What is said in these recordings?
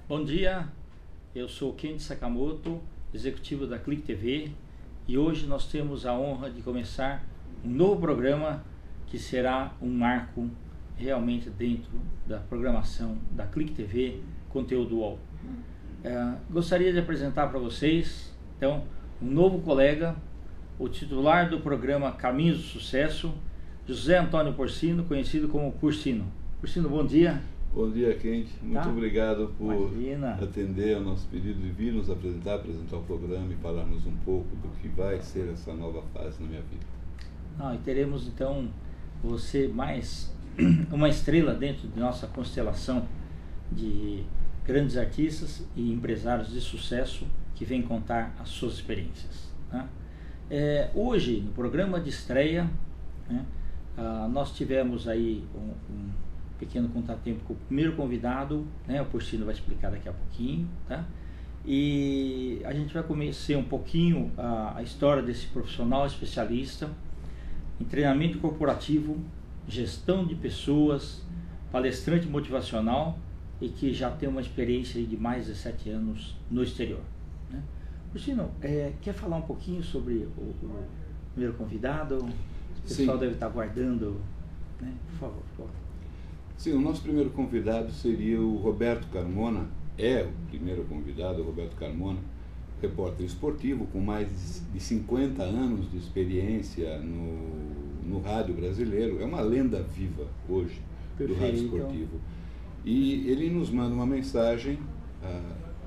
Bom dia, eu sou Kenji Sakamoto, executivo da Clique TV, e hoje nós temos a honra de começar um novo programa que será um marco realmente dentro da programação da Clique TV, conteúdo UOL. Gostaria de apresentar para vocês, então, um novo colega, o titular do programa Caminhos do Sucesso, José Antônio Porcino, conhecido como Porcino. Porcino, bom dia. Bom dia, Kenji. Muito obrigado por atender ao nosso pedido de vir nos apresentar o programa e falarmos um pouco do que vai ser essa nova fase na minha vida. E teremos então você mais uma estrela dentro de nossa constelação de grandes artistas e empresários de sucesso que vêm contar as suas experiências. Hoje, no programa de estreia, nós tivemos aí um pequeno contratempo com o primeiro convidado, o Porcino vai explicar daqui a pouquinho, tá? E a gente vai conhecer um pouquinho a história desse profissional especialista em treinamento corporativo, gestão de pessoas, palestrante motivacional e que já tem uma experiência de mais de 7 anos no exterior. Porcino, quer falar um pouquinho sobre o primeiro convidado? O pessoal deve estar aguardando, por favor, por favor. Sim, o nosso primeiro convidado seria o Roberto Carmona, o primeiro convidado, o Roberto Carmona, repórter esportivo com mais de 50 anos de experiência no rádio brasileiro, é uma lenda viva hoje do rádio esportivo. E ele nos manda uma mensagem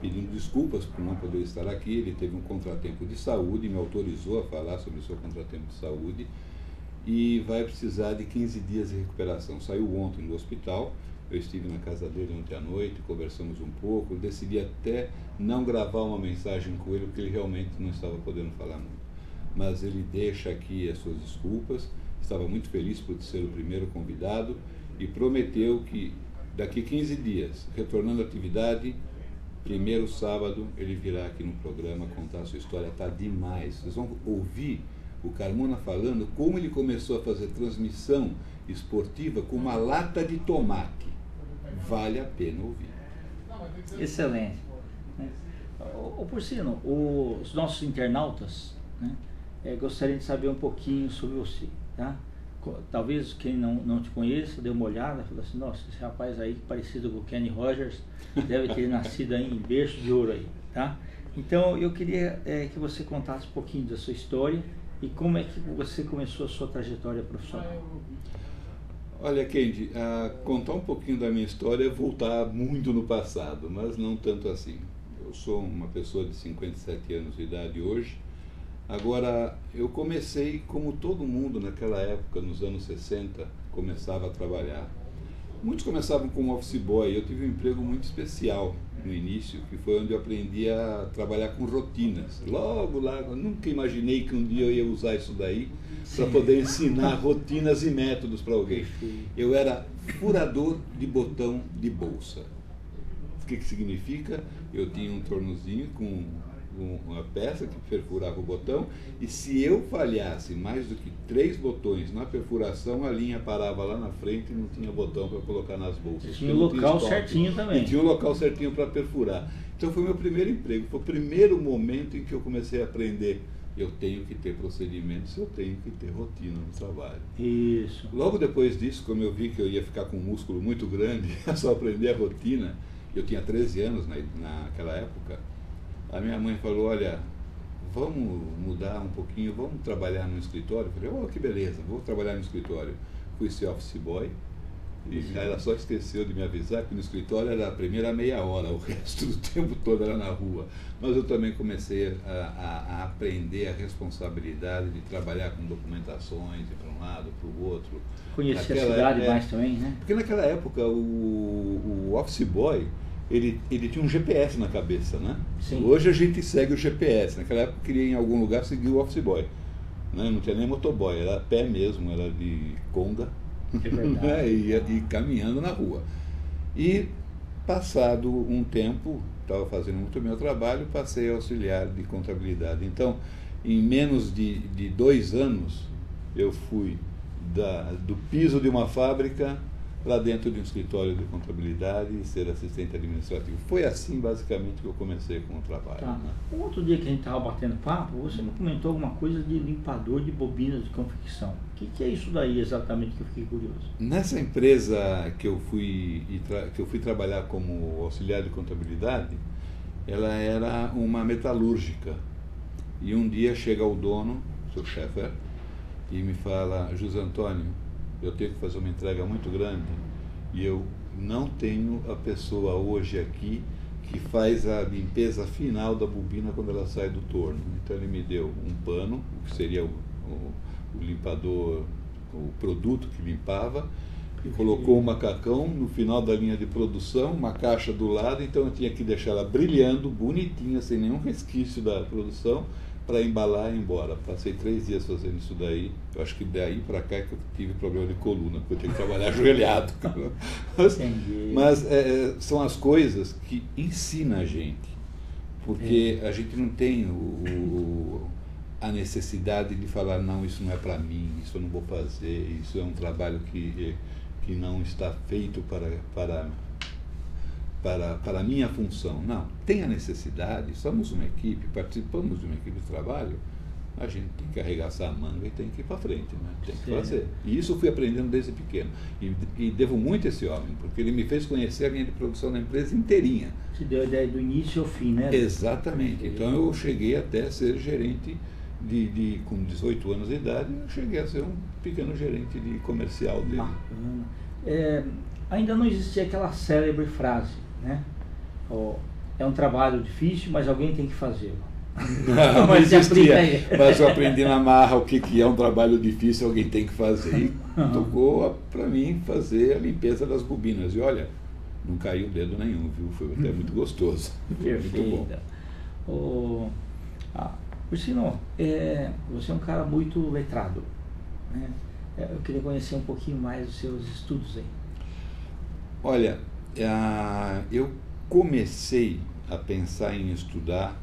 pedindo desculpas por não poder estar aqui, ele teve um contratempo de saúde, me autorizou a falar sobre o seu contratempo de saúde, e vai precisar de 15 dias de recuperação. Saiu ontem do hospital, eu estive na casa dele ontem à noite, conversamos um pouco, decidi até não gravar uma mensagem com ele, porque ele realmente não estava podendo falar muito. Mas ele deixa aqui as suas desculpas, estava muito feliz por ser o primeiro convidado e prometeu que daqui 15 dias, retornando à atividade, primeiro sábado, ele virá aqui no programa contar a sua história. Está demais, vocês vão ouvir o Carmona falando como ele começou a fazer transmissão esportiva com uma lata de tomate. Vale a pena ouvir. Excelente. Porcino, os nossos internautas gostariam de saber um pouquinho sobre você, tá? Talvez quem não te conheça, dê uma olhada e fala assim, nossa, esse rapaz aí parecido com o Kenny Rogers, deve ter nascido aí em berço de ouro aí, tá? Então eu queria que você contasse um pouquinho da sua história e como é que você começou a sua trajetória profissional. Olha, Kenji, contar um pouquinho da minha história é voltar muito no passado, mas não tanto assim. Eu sou uma pessoa de 57 anos de idade hoje. Agora, eu comecei como todo mundo naquela época, nos anos 60, começava a trabalhar. Muitos começavam como office boy. Eu tive um emprego muito especial no início, que foi onde eu aprendi a trabalhar com rotinas. Logo lá, eu nunca imaginei que um dia eu ia usar isso daí para poder ensinar rotinas e métodos para alguém. Eu era furador de botão de bolsa. O que significa? Eu tinha um tornozinho com uma peça que perfurava o botão, e se eu falhasse mais do que 3 botões na perfuração, a linha parava lá na frente e não tinha botão para colocar nas bolsas. Tinha o local certinho também. E tinha o local certinho para perfurar. Então foi meu primeiro emprego, foi o primeiro momento em que eu comecei a aprender. Eu tenho que ter procedimentos, eu tenho que ter rotina no trabalho. Isso. Logo depois disso, como eu vi que eu ia ficar com um músculo muito grande, só aprender a rotina, eu tinha 13 anos naquela época, a minha mãe falou, olha, vamos mudar um pouquinho, vamos trabalhar no escritório. Eu falei, que beleza, vou trabalhar no escritório. Fui ser office boy, E ela só esqueceu de me avisar que no escritório era a primeira meia hora, o resto do tempo todo era na rua. Mas eu também comecei a aprender a responsabilidade de trabalhar com documentações, ir para um lado, para o outro. Conhecer a cidade mais também, né? Porque naquela época o office boy, ele tinha um GPS na cabeça, né? Sim. Hoje a gente segue o GPS. Naquela época eu queria em algum lugar seguir o office boy. Né? Não tinha nem motoboy, era a pé mesmo, era de conga. É verdade. Né? E caminhando na rua. E passado um tempo, estava fazendo muito meu trabalho, passei a auxiliar de contabilidade. Então, em menos de 2 anos, eu fui do piso de uma fábrica lá dentro de um escritório de contabilidade e ser assistente administrativo. Foi assim, basicamente, que eu comecei com o trabalho. Tá. Né? Um outro dia que a gente estava batendo papo, você me comentou alguma coisa de limpador de bobinas de confecção. O que é isso daí exatamente, que eu fiquei curioso? Nessa empresa que eu fui trabalhar como auxiliar de contabilidade, ela era uma metalúrgica. E um dia chega o dono, seu chefe, e me fala: José Antônio, eu tenho que fazer uma entrega muito grande e eu não tenho a pessoa hoje aqui que faz a limpeza final da bobina quando ela sai do torno. Então ele me deu um pano, que seria o limpador, o produto que limpava, e colocou um macacão no final da linha de produção, uma caixa do lado, então eu tinha que deixar ela brilhando, bonitinha, sem nenhum resquício da produção, para embalar e ir embora. Passei 3 dias fazendo isso daí. Eu acho que daí para cá que eu tive problema de coluna, porque eu tenho que trabalhar ajoelhado. Mas são as coisas que ensinam a gente, porque a gente não tem a necessidade de falar: não, isso não é para mim, isso eu não vou fazer, isso é um trabalho que não está feito para a minha função. Não, tem a necessidade, somos uma equipe, participamos de uma equipe de trabalho, a gente tem que arregaçar a manga e tem que ir para frente, né? Tem que fazer. E isso eu fui aprendendo desde pequeno. E devo muito a esse homem, porque ele me fez conhecer a linha de produção da empresa inteirinha. Te deu a ideia do início ao fim, né? Exatamente. Então eu cheguei até a ser gerente, com 18 anos de idade, eu cheguei a ser um pequeno gerente de comercial dele. Bacana. Ainda não existia aquela célebre frase, né? É um trabalho difícil, mas alguém tem que fazê-lo. Não existia, mas eu aprendi na marra o que é um trabalho difícil, alguém tem que fazer. E tocou para mim fazer a limpeza das bobinas. E olha, não caiu dedo nenhum, viu? Foi até muito gostoso. Perfeito. Muito bom. Ursino, você é um cara muito letrado, né? Eu queria conhecer um pouquinho mais os seus estudos aí. Olha, eu comecei a pensar em estudar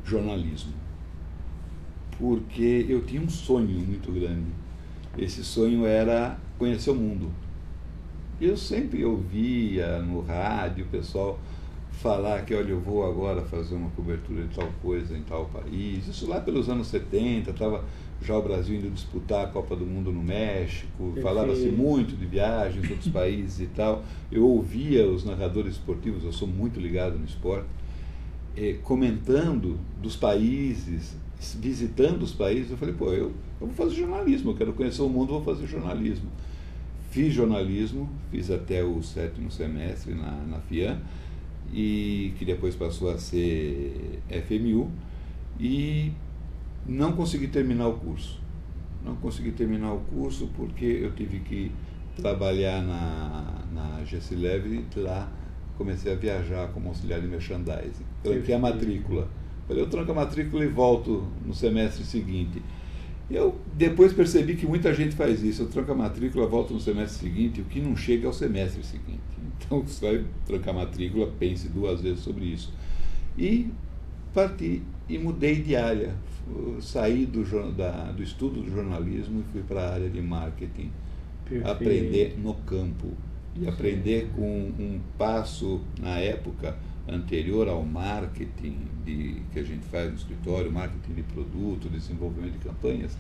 jornalismo, porque eu tinha um sonho muito grande. Esse sonho era conhecer o mundo. Eu sempre ouvia no rádio o pessoal falar que, olha, eu vou agora fazer uma cobertura de tal coisa em tal país. Isso lá pelos anos 70, estava já o Brasil indo disputar a Copa do Mundo no México, falava-se muito de viagens em outros países e tal. Eu ouvia os narradores esportivos, eu sou muito ligado no esporte, comentando dos países, visitando os países. Eu falei: pô, eu vou fazer jornalismo, eu quero conhecer o mundo, vou fazer jornalismo. Fiz jornalismo, fiz até o 7º semestre na FIAN, e que depois passou a ser FMU, e não consegui terminar o curso. Não consegui terminar o curso porque eu tive que trabalhar na Gessileve. Lá comecei a viajar como auxiliar de merchandising. Tranquei a matrícula. Falei: eu tranco a matrícula e volto no semestre seguinte. Eu depois percebi que muita gente faz isso. Eu tranco a matrícula, volto no semestre seguinte, o que não chega é o semestre seguinte. Então, você vai trancar a matrícula, pense 2 vezes sobre isso. E parti e mudei de área. Saí do estudo do jornalismo e fui para a área de marketing. Perfeito. Aprender no campo. E aprender com um passo, na época, anterior ao marketing que a gente faz no escritório, marketing de produto, desenvolvimento de campanhas,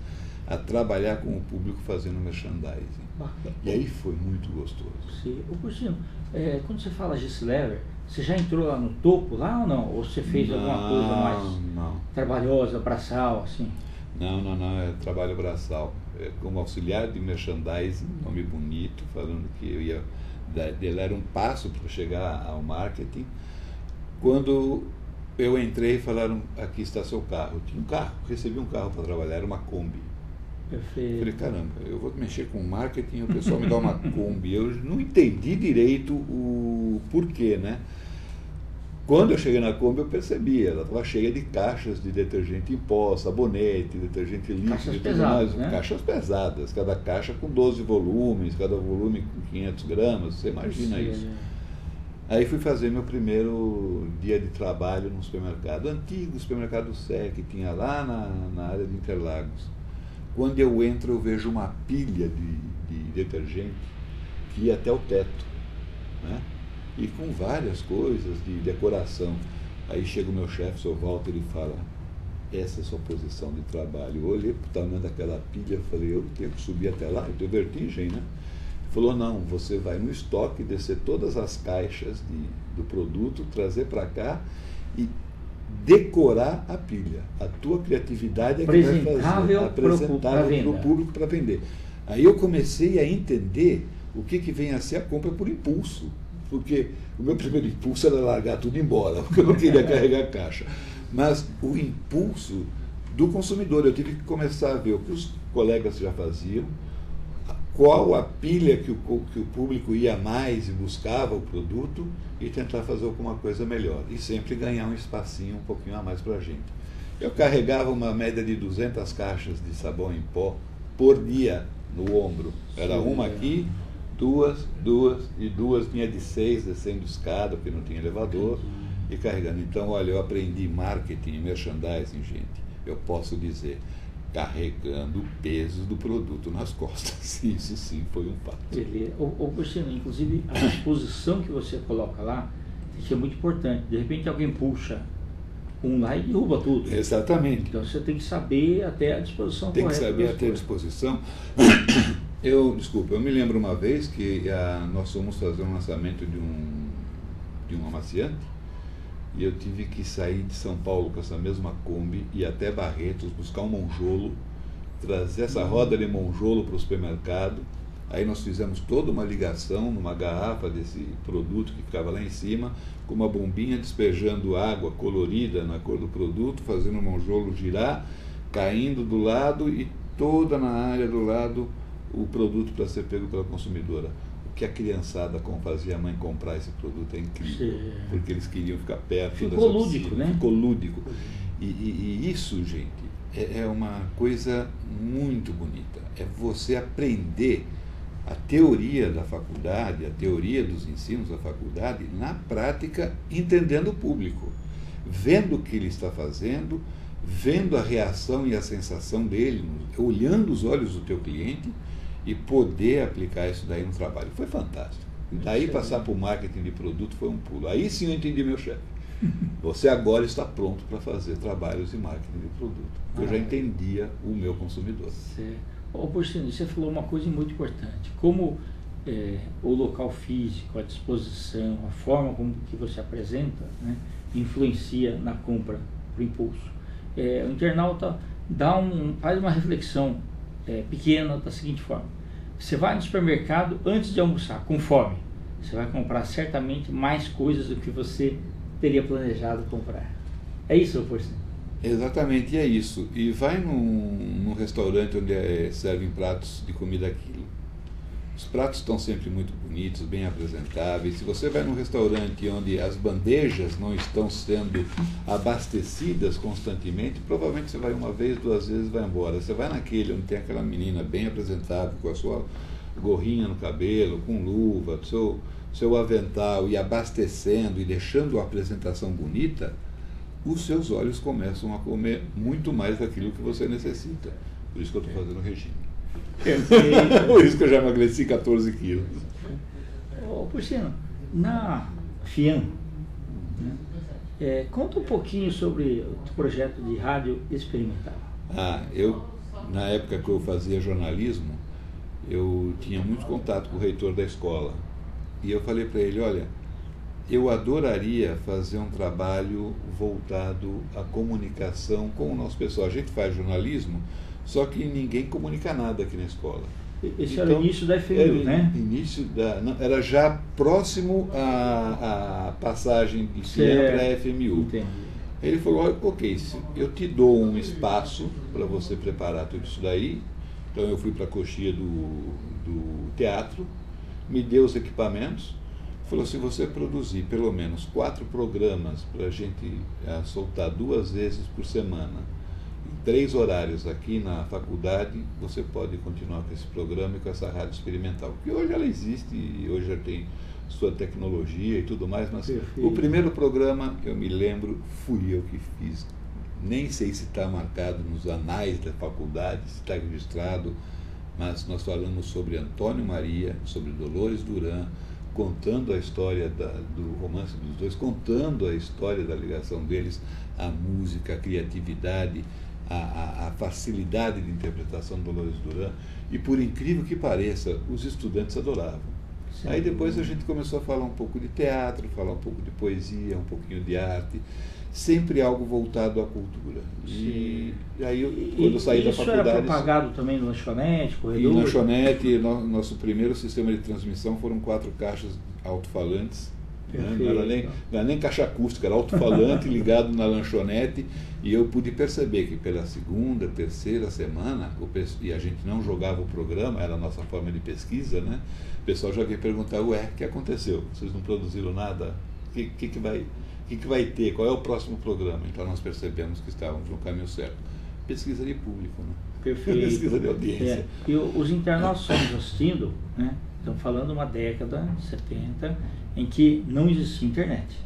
a trabalhar com o público fazendo merchandising. Bacana. E aí foi muito gostoso. Sim. Cursino, quando você fala Gessileve, você já entrou lá no topo lá ou não? Ou você fez alguma coisa mais trabalhosa, braçal, assim? Não, é trabalho braçal. como auxiliar de merchandising, nome bonito, falando que eu ia ele era um passo para chegar ao marketing. Quando eu entrei, falaram, aqui está seu carro. Eu tinha um carro, recebi um carro para trabalhar, era uma Kombi. Perfeito. Falei, caramba, eu vou mexer com marketing, o pessoal me dá uma Kombi. Eu não entendi direito o porquê, né? Quando eu cheguei na Kombi, eu percebi, ela estava cheia de caixas de detergente em pó, sabonete, detergente líquido Caixas e tudo pesadas, mais. né? Caixas pesadas, cada caixa com 12 volumes, cada volume com 500 gramas, você imagina isso. Aí fui fazer meu primeiro dia de trabalho num supermercado, antigo supermercado Sé, que tinha lá na área de Interlagos. Quando eu entro, eu vejo uma pilha de detergente que ia até o teto, né? E com várias coisas de decoração. Aí chega o meu chefe, o Sr. Walter, e fala, essa é a sua posição de trabalho. Eu olhei para o tamanho daquela pilha e falei, eu tenho que subir até lá, eu tenho vertigem, né? Ele falou, não, você vai no estoque, descer todas as caixas do produto, trazer para cá e decorar a pilha. A tua criatividade é que vai fazer, apresentável para o público para vender. Aí eu comecei a entender o que vem a ser a compra por impulso. Porque o meu primeiro impulso era largar tudo e ir embora, porque eu não queria carregar a caixa. Mas o impulso do consumidor, eu tive que começar a ver o que os colegas já faziam, qual a pilha que o público ia mais e buscava o produto e tentar fazer alguma coisa melhor. E sempre ganhar um espacinho um pouquinho a mais para a gente. Eu carregava uma média de 200 caixas de sabão em pó por dia no ombro. Era uma aqui, duas vinha de 6 descendo escada, porque não tinha elevador, e carregando. Então, olha, eu aprendi marketing e merchandising, gente. Eu posso dizer, carregando o peso do produto nas costas. Isso sim foi um fato. Cristiano, inclusive a disposição que você coloca lá, isso é muito importante. De repente alguém puxa um lá e derruba tudo. Exatamente. Então você tem que saber até a disposição correta. Tem que saber até a disposição. Eu me lembro uma vez que nós fomos fazer um lançamento de um amaciante e eu tive que sair de São Paulo com essa mesma Kombi e ir até Barretos buscar um monjolo, trazer essa roda de monjolo para o supermercado. Aí nós fizemos toda uma ligação numa garrafa desse produto que ficava lá em cima, com uma bombinha despejando água colorida na cor do produto, fazendo o monjolo girar, caindo do lado e toda na área do lado o produto para ser pego pela consumidora. O que a criançada fazia a mãe comprar esse produto é incrível. Sim. Porque eles queriam ficar perto. Ficou lúdico, né? Ficou lúdico. E isso, gente, é uma coisa muito bonita. É você aprender a teoria da faculdade, a teoria dos ensinos da faculdade, na prática, entendendo o público, vendo o que ele está fazendo, vendo a reação e a sensação dele, olhando os olhos do teu cliente e poder aplicar isso daí no trabalho. Foi fantástico. Daí passar para o marketing de produto foi um pulo. Aí sim eu entendi meu chefe. Você agora está pronto para fazer trabalhos de marketing de produto. Eu já entendia o meu consumidor. Porcino, você falou uma coisa muito importante. Como o local físico, a disposição, a forma como que você apresenta, né, influencia na compra por impulso. O internauta faz uma reflexão pequena da seguinte forma: você vai no supermercado antes de almoçar, com fome, você vai comprar certamente mais coisas do que você teria planejado comprar. É isso, Porcino? Exatamente, é isso. E vai num restaurante onde servem pratos de comida quilo. Os pratos estão sempre muito bonitos, bem apresentáveis. Se você vai num restaurante onde as bandejas não estão sendo abastecidas constantemente, provavelmente você vai uma vez, 2 vezes e vai embora. Você vai naquele onde tem aquela menina bem apresentável, com a sua gorrinha no cabelo, com luva, seu avental, e abastecendo e deixando a apresentação bonita, os seus olhos começam a comer muito mais daquilo que você necessita. Por isso que eu estou fazendo regime. Por isso que eu já emagreci 14 quilos. Porcino, na FIAM, né, conta um pouquinho sobre o projeto de rádio experimental. Na época que eu fazia jornalismo, eu tinha muito contato com o reitor da escola. E eu falei para ele, olha, eu adoraria fazer um trabalho voltado à comunicação com o nosso pessoal. A gente faz jornalismo, só que ninguém comunica nada aqui na escola. Esse era o início da FMU, né? Não, era já próximo à passagem de FIAM para a FMU. Entendi. Ele falou, ok, eu te dou um espaço para você preparar tudo isso daí. Então eu fui para a coxia do teatro, me deu os equipamentos, falou, se você produzir pelo menos 4 programas para a gente soltar 2 vezes por semana, em 3 horários aqui na faculdade, você pode continuar com esse programa e com essa rádio experimental. Porque hoje ela existe, e hoje já tem sua tecnologia e tudo mais, mas Perfeito. O primeiro programa, eu me lembro, fui eu que fiz. Nem sei se está marcado nos anais da faculdade, se está registrado, mas nós falamos sobre Antônio Maria, sobre Dolores Duran, contando a história do romance dos dois, contando a história da ligação deles à música, à criatividade, à facilidade de interpretação de Dolores Duran, e por incrível que pareça, os estudantes adoravam. Sim. Aí depois a gente começou a falar um pouco de teatro, falar um pouco de poesia, um pouquinho de arte, sempre algo voltado à cultura. E aí, quando eu saí da faculdade... Isso era propagado também no lanchonete, corredor? Em lanchonete, nosso primeiro sistema de transmissão foram 4 caixas alto-falantes. Né? Não era nem caixa acústica, era alto-falante ligado na lanchonete. E eu pude perceber que pela segunda, terceira semana, e a gente não jogava o programa, era a nossa forma de pesquisa, né? O pessoal já veio perguntar, o que aconteceu? Vocês não produziram nada? O que vai ter? Qual é o próximo programa? Então nós percebemos que estávamos no caminho certo. Pesquisa de público, né? Perfeito. Pesquisa de audiência. E os internautas estamos assistindo, né? Estamos falando uma década, 70, em que não existia internet.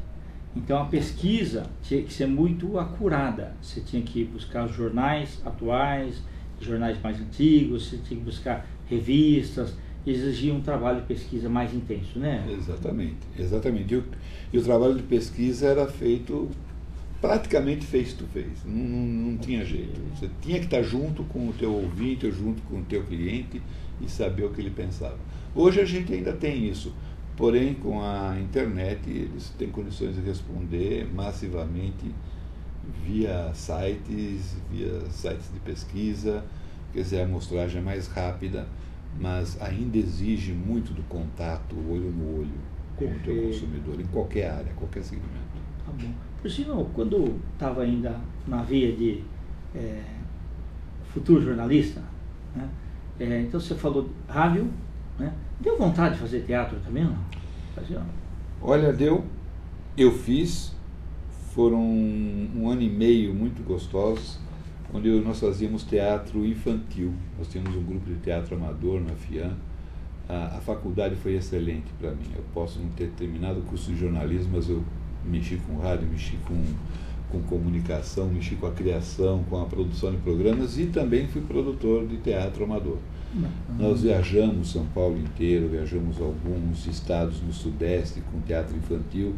Então a pesquisa tinha que ser muito acurada. Você tinha que buscar os jornais atuais, jornais mais antigos, você tinha que buscar revistas, exigia um trabalho de pesquisa mais intenso, né? Exatamente. E o trabalho de pesquisa era feito praticamente face to face, não tinha jeito. Você tinha que estar junto com o teu ouvinte, junto com o teu cliente e saber o que ele pensava. Hoje a gente ainda tem isso, porém com a internet eles têm condições de responder massivamente via sites de pesquisa, quer dizer, a amostragem é mais rápida, mas ainda exige muito do contato, olho no olho, com o teu consumidor, em qualquer área, qualquer segmento. Tá bom. Por sinal, quando estava ainda na via de futuro jornalista, né? Então você falou de rádio, né? Deu vontade de fazer teatro também, não? Olha, eu fiz, foram 1 ano e meio muito gostosos, onde nós fazíamos teatro infantil. Nós tínhamos um grupo de teatro amador na FIAM. A faculdade foi excelente para mim. Eu posso não ter terminado o curso de jornalismo, mas eu mexi com rádio, mexi com comunicação, mexi com a criação, com a produção de programas e também fui produtor de teatro amador. Nós viajamos São Paulo inteiro, viajamos alguns estados no Sudeste com teatro infantil,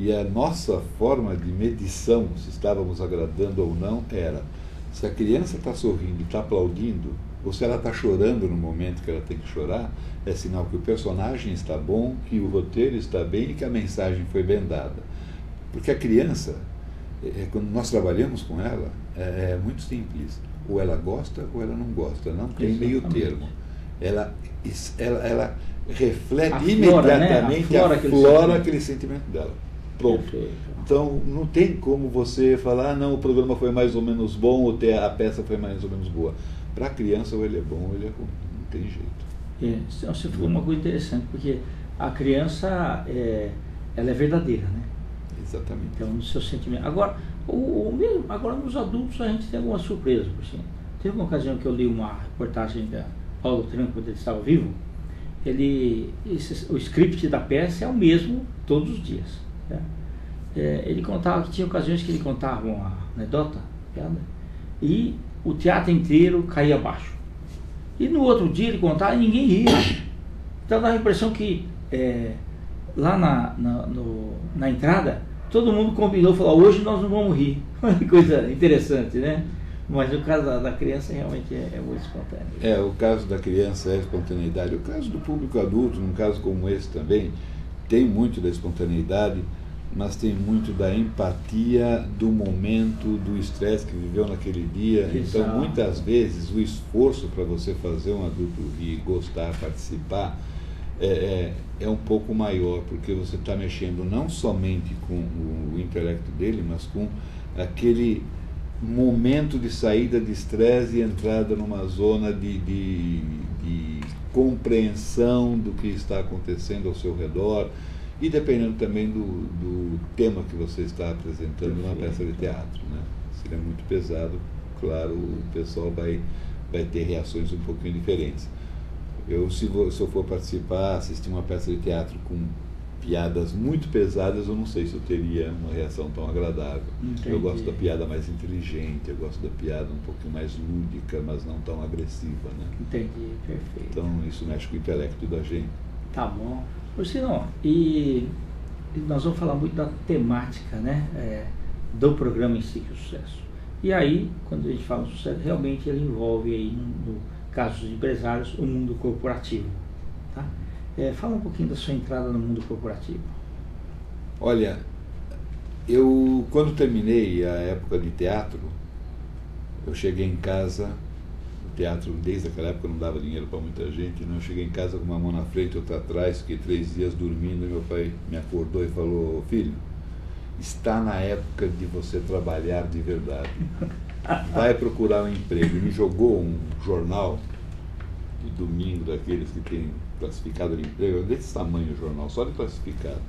e a nossa forma de medição, se estávamos agradando ou não, era se a criança está sorrindo e está aplaudindo, ou se ela está chorando no momento que ela tem que chorar, é sinal que o personagem está bom, que o roteiro está bem e que a mensagem foi bem dada. Porque a criança, quando nós trabalhamos com ela, é muito simples. Ou ela gosta ou ela não gosta, não tem meio termo. Ela reflete imediatamente, né? aflora aquele sentimento dela. Pronto. Perfeito. Então não tem como você falar, não, o programa foi mais ou menos bom, ou a peça foi mais ou menos boa. Para a criança, ou ele é bom ou ele é ruim, não tem jeito. Você falou uma coisa interessante, porque a criança ela é verdadeira, né? Exatamente. Então, no seu sentimento. Agora, agora nos adultos a gente tem alguma surpresa, por exemplo. Teve uma ocasião que eu li uma reportagem da Paulo Tranco, quando ele estava vivo. O script da peça é o mesmo todos os dias. Né? Ele contava que tinha ocasiões que ele contava uma anedota, piada, e o teatro inteiro caía abaixo. E no outro dia ele contava e ninguém ria. Então dava a impressão que lá na entrada todo mundo combinou, falou, hoje nós não vamos rir. Coisa interessante, né? Mas o caso da criança realmente é muito espontâneo. O caso da criança é a espontaneidade. O caso do público adulto, num caso como esse também, tem muito da espontaneidade, mas tem muito da empatia, do momento, do estresse que viveu naquele dia. Exato. Então, muitas vezes, o esforço para você fazer um adulto rir, gostar, participar, é um pouco maior, porque você está mexendo não somente com o intelecto dele, mas com aquele momento de saída de estresse e entrada numa zona de compreensão do que está acontecendo ao seu redor, e dependendo também do tema que você está apresentando numa peça de teatro, né? Se ele é muito pesado, claro, o pessoal vai ter reações um pouquinho diferentes. Se eu for participar, assistir uma peça de teatro com piadas muito pesadas, eu não sei se eu teria uma reação tão agradável. Entendi. Eu gosto da piada mais inteligente, eu gosto da piada um pouquinho mais lúdica, mas não tão agressiva, né? Entendi, perfeito. Então isso mexe com o intelecto da gente. Tá bom. Luciano, e nós vamos falar muito da temática, né, do programa em si, que é o sucesso. E aí, quando a gente fala em sucesso, realmente ele envolve aí, no caso dos empresários, o mundo corporativo. Tá? Fala um pouquinho da sua entrada no mundo corporativo. Olha, quando terminei a época de teatro, eu cheguei em casa, o teatro desde aquela época não dava dinheiro para muita gente, né? Eu cheguei em casa com uma mão na frente e outra atrás, fiquei 3 dias dormindo, e meu pai me acordou e falou: filho, está na época de você trabalhar de verdade, vai procurar um emprego. E me jogou um jornal de domingo, daqueles que tem classificado de emprego, desse tamanho o jornal, só de classificado,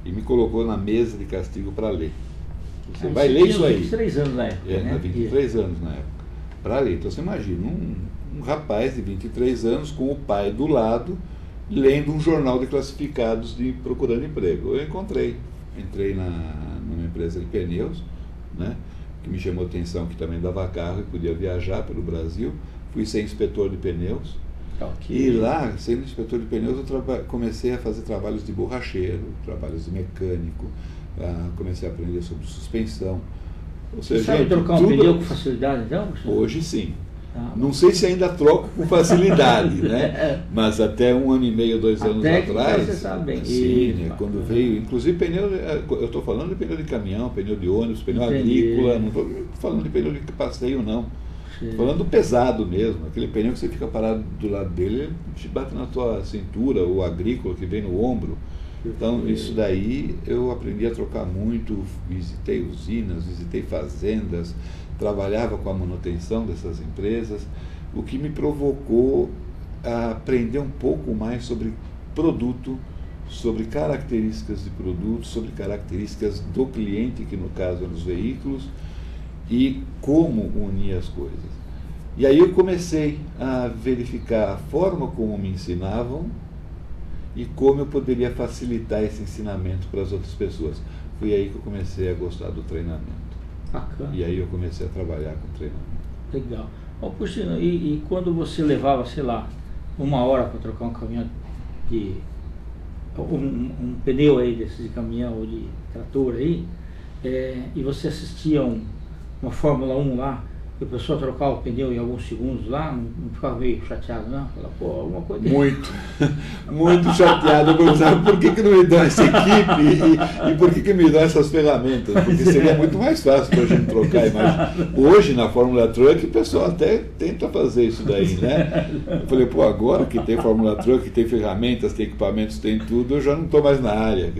e me colocou na mesa de castigo para ler. Você vai ler isso aí. 23 anos na época, né? 23 anos na época, para ler. Então você imagina, um rapaz de 23 anos com o pai do lado, lendo um jornal de classificados procurando emprego. Eu entrei numa empresa de pneus, né, que me chamou a atenção, que também dava carro e podia viajar pelo Brasil. Fui ser inspetor de pneus. Okay. E lá, sendo inspetor de pneus, eu comecei a fazer trabalhos de borracheiro, trabalhos de mecânico, comecei a aprender sobre suspensão. Ou seja, você sabe trocar um pneu com facilidade, então? Hoje sim. Não sei se ainda troco com facilidade, né? Mas até 1 ano e meio, 2 anos atrás. Você sabe bem. Sim, né? Quando veio, inclusive pneu, eu estou falando de pneu de caminhão, pneu de ônibus, pneu agrícola, não estou falando de pneu de passeio, não. Estou falando do pesado mesmo, aquele pneu que você fica parado do lado dele, ele te bate na tua cintura, o agrícola que vem no ombro. Então, isso daí eu aprendi a trocar muito, visitei usinas, visitei fazendas, trabalhava com a manutenção dessas empresas, o que me provocou a aprender um pouco mais sobre produto, sobre características de produto, sobre características do cliente, que no caso eram os veículos, e como unir as coisas. E aí eu comecei a verificar a forma como me ensinavam e como eu poderia facilitar esse ensinamento para as outras pessoas. Foi aí que eu comecei a gostar do treinamento. Bacana. E aí eu comecei a trabalhar com treinamento. Legal. Bom, puxa, e quando você levava, sei lá, 1 hora para trocar um caminhão um pneu aí desses de caminhão ou de trator aí, e você assistia uma Fórmula 1 lá, e o pessoal trocava o pneu em alguns segundos lá, não ficava meio chateado, não? Falava, pô, alguma coisa... Muito chateado. Eu pensava, por que não me dão essa equipe e por que me dão essas ferramentas? Porque seria muito mais fácil para a gente trocar. Mas hoje, na Fórmula Truck, o pessoal até tenta fazer isso daí, né? Eu falei, pô, agora que tem Fórmula Truck, tem ferramentas, tem equipamentos, tem tudo, eu já não estou mais na área.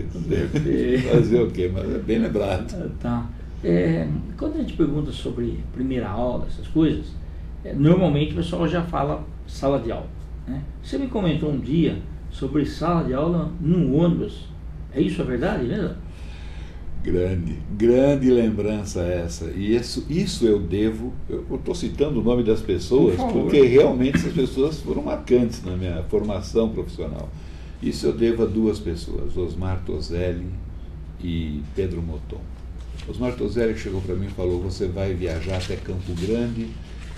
Fazer o quê? Mas é bem lembrado. Tá. Quando a gente pergunta sobre primeira aula, essas coisas, normalmente o pessoal já fala sala de aula, né? Você me comentou um dia sobre sala de aula num ônibus. Isso é verdade mesmo? Grande lembrança essa. E isso eu devo, eu estou citando o nome das pessoas, porque realmente essas pessoas foram marcantes na minha formação profissional. Isso eu devo a 2 pessoas, Osmar Toselli e Pedro Moton. Osmar Toselli chegou para mim e falou: você vai viajar até Campo Grande,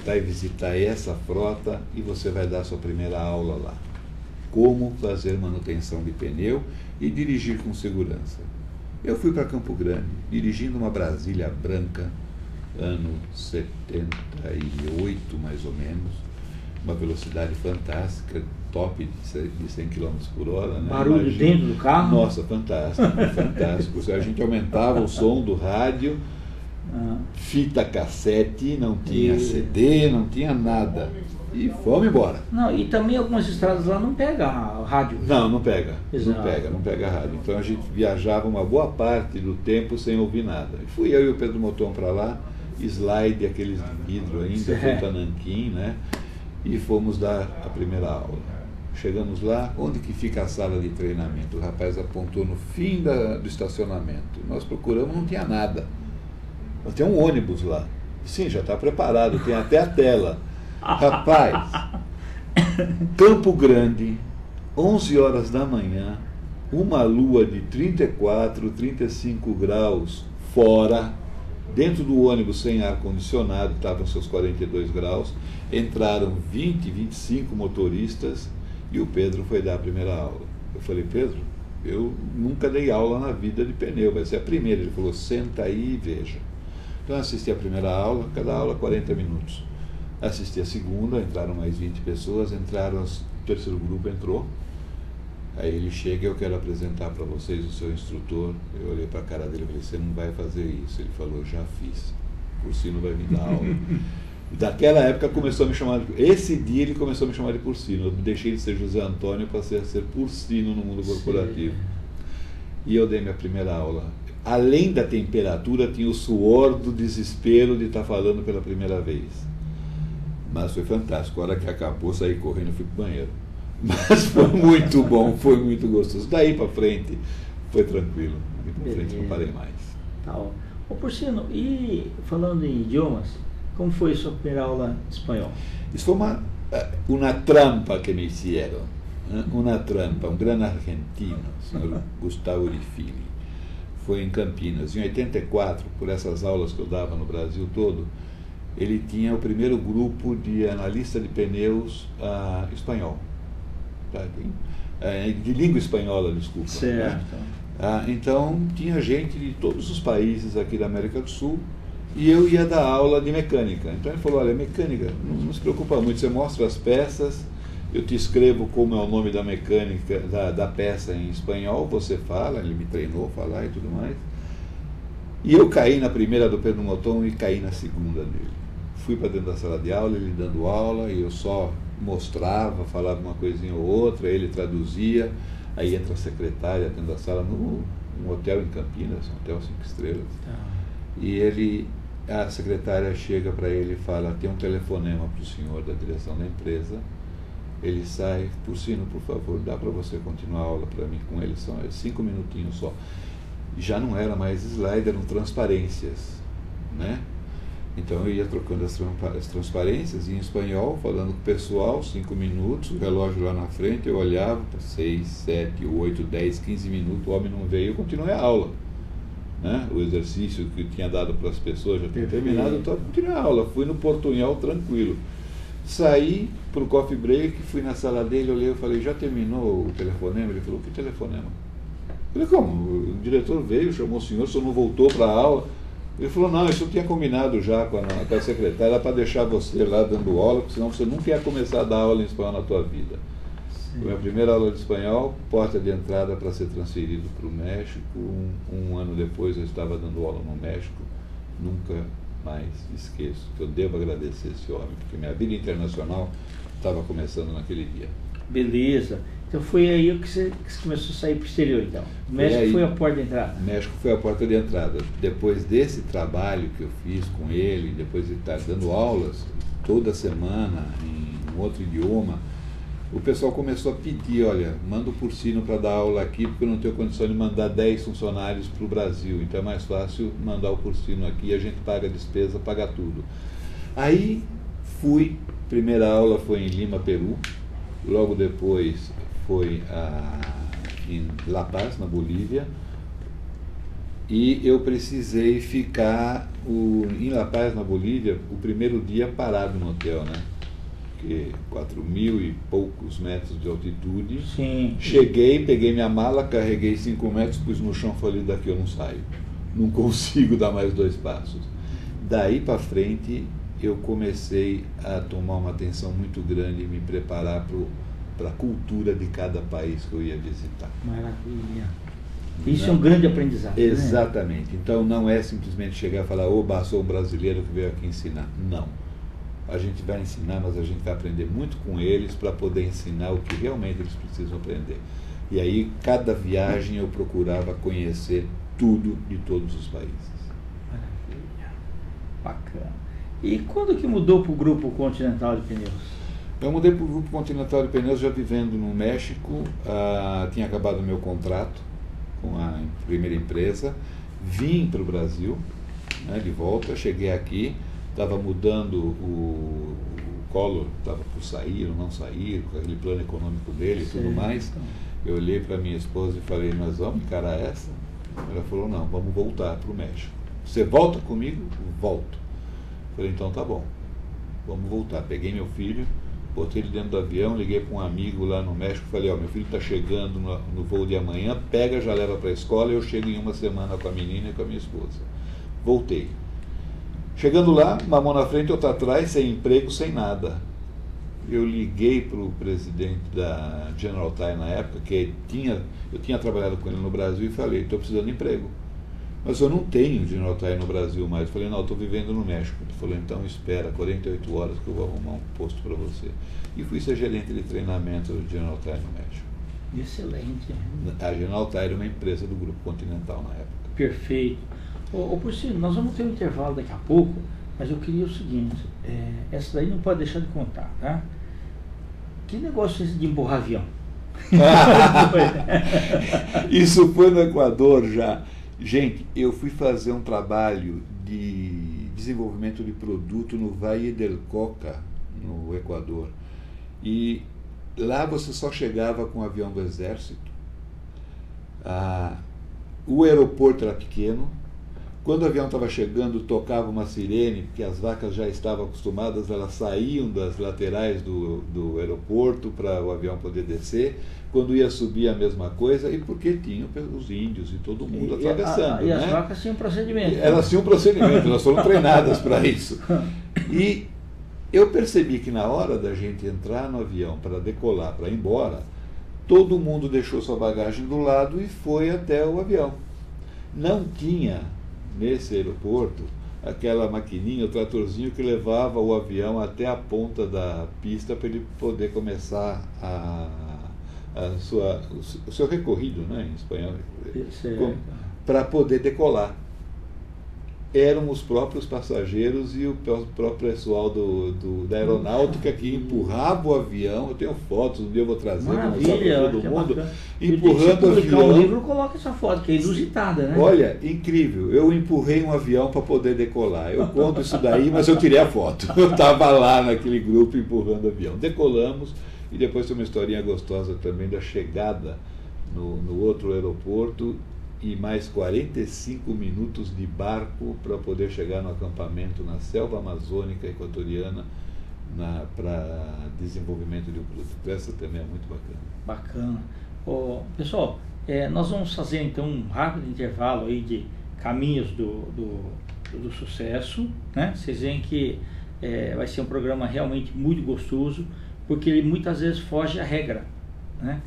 vai visitar essa frota e você vai dar sua primeira aula lá. Como fazer manutenção de pneu e dirigir com segurança. Eu fui para Campo Grande, dirigindo uma Brasília branca, ano 78 mais ou menos, uma velocidade fantástica, top de 100 km por hora. Né? Barulho Imagina. dentro do carro? Nossa, fantástico, fantástico. A gente aumentava o som do rádio, fita cassete, não tinha CD, não tinha nada. E fomos embora. Não, e também algumas estradas lá não pega rádio. Não pega. Exato. Não pega rádio. Então a gente viajava uma boa parte do tempo sem ouvir nada. E fui eu e o Pedro Moton para lá, slide, aqueles de vidro ainda, feito nanquim, né? E fomos dar a primeira aula. Chegamos lá, onde que fica a sala de treinamento? O rapaz apontou no fim do estacionamento. Nós procuramos, não tinha nada. Mas tem um ônibus lá. Sim, já está preparado, tem até a tela. Rapaz, Campo Grande, 11 horas da manhã, uma lua de 34, 35 graus fora, dentro do ônibus sem ar-condicionado, estavam seus 42 graus, entraram 20, 25 motoristas e o Pedro foi dar a primeira aula. Eu falei, Pedro, eu nunca dei aula na vida de pneu, vai ser a primeira. Ele falou, senta aí e veja. Então eu assisti a primeira aula, cada aula 40 minutos. Assisti a segunda, entraram mais 20 pessoas, o terceiro grupo entrou. Aí ele chega, eu quero apresentar para vocês o seu instrutor. Eu olhei para a cara dele e falei, você não vai fazer isso. Ele falou, já fiz. O Porcino vai me dar aula. Daquela época começou a me chamar esse dia ele começou a me chamar de Porcino. Eu deixei de ser José Antônio para ser Porcino no mundo corporativo. Sim. E eu dei minha primeira aula. Além da temperatura, tinha o suor do desespero de estar falando pela primeira vez. Mas foi fantástico. A hora que acabou, saí correndo e fui para o banheiro. Mas foi muito bom, foi muito gostoso. Daí para frente foi tranquilo. Daí para frente não parei mais. Tá bom. Ô Porcino, e falando em idiomas, como foi a sua primeira aula de espanhol? Isso foi uma trampa que me hicieron. Uma trampa. Um grande argentino, o senhor Gustavo Rifili. Foi em Campinas. Em 84, por essas aulas que eu dava no Brasil todo, ele tinha o primeiro grupo de analista de pneus espanhol. De língua espanhola, desculpa. Certo. Né? Então, tinha gente de todos os países aqui da América do Sul e eu ia dar aula de mecânica. Então ele falou, olha, mecânica, não se preocupa muito, você mostra as peças, eu te escrevo como é o nome da mecânica, da peça em espanhol, você fala, ele me treinou a falar e tudo mais. E eu caí na primeira do Pedro Moton e caí na segunda dele. Fui para dentro da sala de aula, ele dando aula, e eu só mostrava, falava uma coisinha ou outra, ele traduzia, aí entra a secretária dentro da sala, num hotel em Campinas, um hotel 5 estrelas, e a secretária chega para ele e fala, tem um telefonema para o senhor da direção da empresa. Ele sai, Porcino, por favor, dá para você continuar a aula para mim com ele, são 5 minutinhos só. Já não era mais slide, eram transparências, né? Então eu ia trocando as transparências em espanhol, falando com o pessoal, 5 minutos, o relógio lá na frente, eu olhava, 6, 7, 8, 10, 15 minutos, o homem não veio, eu continuei a aula. Né? O exercício que eu tinha dado para as pessoas já tinha terminado, então eu continuei a aula, fui no portunhol tranquilo. Saí para o coffee break, fui na sala dele, olhei e falei, já terminou o telefonema? Ele falou, que telefonema? Eu falei, como? O diretor veio, chamou o senhor não voltou para a aula? Ele falou, não, isso eu tinha combinado já com a secretária para deixar você lá dando aula, porque senão você nunca ia começar a dar aula em espanhol na tua vida. Sim. Foi a primeira aula de espanhol, porta de entrada para ser transferido para o México. Um ano depois eu estava dando aula no México. Nunca mais esqueço que eu devo agradecer esse homem, porque minha vida internacional estava começando naquele dia. Beleza. Então foi aí que você começou a sair para o exterior, então. O México foi a porta de entrada? O México foi a porta de entrada. Depois desse trabalho que eu fiz com ele, depois de estar dando aulas toda semana em um outro idioma, o pessoal começou a pedir, olha, manda o Porcino para dar aula aqui, porque eu não tenho condição de mandar 10 funcionários para o Brasil, então é mais fácil mandar o Porcino aqui, a gente paga a despesa, paga tudo. Aí fui, primeira aula foi em Lima, Peru, logo depois foi em La Paz, na Bolívia, e eu precisei ficar em La Paz, na Bolívia, o primeiro dia parado no hotel, né? Porque 4.000 e poucos metros de altitude. Sim. Cheguei, peguei minha mala, carreguei 5 metros, pus no chão e falei, daqui eu não saio. Não consigo dar mais 2 passos. Daí para frente, eu comecei a tomar uma atenção muito grande e me preparar para a cultura de cada país que eu ia visitar. Maravilha. Isso é um grande aprendizado. Exatamente. Né? Então não é simplesmente chegar e falar, oba, sou um brasileiro que veio aqui ensinar. Não. A gente vai ensinar, mas a gente vai aprender muito com eles para poder ensinar o que realmente eles precisam aprender. E aí, cada viagem eu procurava conhecer tudo de todos os países. Maravilha. Bacana. E quando que mudou para o Grupo Continental de Pneus? Eu mudei para o Grupo Continental de Pneus já vivendo no México, tinha acabado o meu contrato com a primeira empresa, vim para o Brasil, né, de volta, cheguei aqui, estava mudando o Collor, estava por sair ou não sair, com aquele plano econômico dele e tudo mais. Eu olhei para minha esposa e falei, nós vamos encarar essa? Ela falou, não, vamos voltar para o México. Você volta comigo? Volto. Falei, então tá bom, vamos voltar. Peguei meu filho, botei ele dentro do avião, liguei para um amigo lá no México, falei, meu filho está chegando no voo de amanhã, pega, já leva para a escola, eu chego em uma semana com a menina e com a minha esposa. Voltei. Chegando lá, uma mão na frente, outra atrás, sem emprego, sem nada. Eu liguei para o presidente da General Tire na época, que eu tinha trabalhado com ele no Brasil, e falei, estou precisando de emprego. Mas eu não tenho General Tire no Brasil mais. Eu falei, não, estou vivendo no México. Ele falou, então espera 48 horas que eu vou arrumar um posto para você. E fui ser gerente de treinamento do General Tire no México. Excelente. A General Tire é uma empresa do Grupo Continental na época. Perfeito. Porcino, nós vamos ter um intervalo daqui a pouco, mas eu queria o seguinte, essa daí não pode deixar de contar, tá? Que negócio é esse de empurrar avião? Isso foi no Equador já. Gente, eu fui fazer um trabalho de desenvolvimento de produto no Valle del Cauca, no Equador. E lá você só chegava com o avião do exército. O aeroporto era pequeno. Quando o avião estava chegando, tocava uma sirene, porque as vacas já estavam acostumadas, elas saíam das laterais do aeroporto para o avião poder descer. Quando ia subir, a mesma coisa, e porque tinham os índios e todo mundo atravessando. E as vacas tinham procedimento. Elas tinham procedimento, elas foram treinadas para isso. E eu percebi que na hora da gente entrar no avião para decolar, para ir embora, todo mundo deixou sua bagagem do lado e foi até o avião. Não tinha nesse aeroporto aquela maquininha, o tratorzinho que levava o avião até a ponta da pista para ele poder começar o seu recorrido, né, em espanhol, para poder decolar. Eram os próprios passageiros e o próprio pessoal da aeronáutica que empurrava o avião. Eu tenho fotos, um dia eu vou trazer para mostrar para todo mundo, empurrando o avião. Um livro, coloca essa foto, que é inusitada, né? Olha, incrível, eu empurrei um avião para poder decolar. Eu conto isso daí, mas eu tirei a foto. Eu estava lá naquele grupo empurrando o avião. Decolamos, e depois tem uma historinha gostosa também da chegada no outro aeroporto, e mais 45 minutos de barco para poder chegar no acampamento na selva amazônica equatoriana para desenvolvimento de um produto. Essa também é muito bacana. Bacana. Pessoal, nós vamos fazer então um rápido intervalo aí de caminhos do sucesso, né? Vocês veem que vai ser um programa realmente muito gostoso, porque ele muitas vezes foge à regra, né?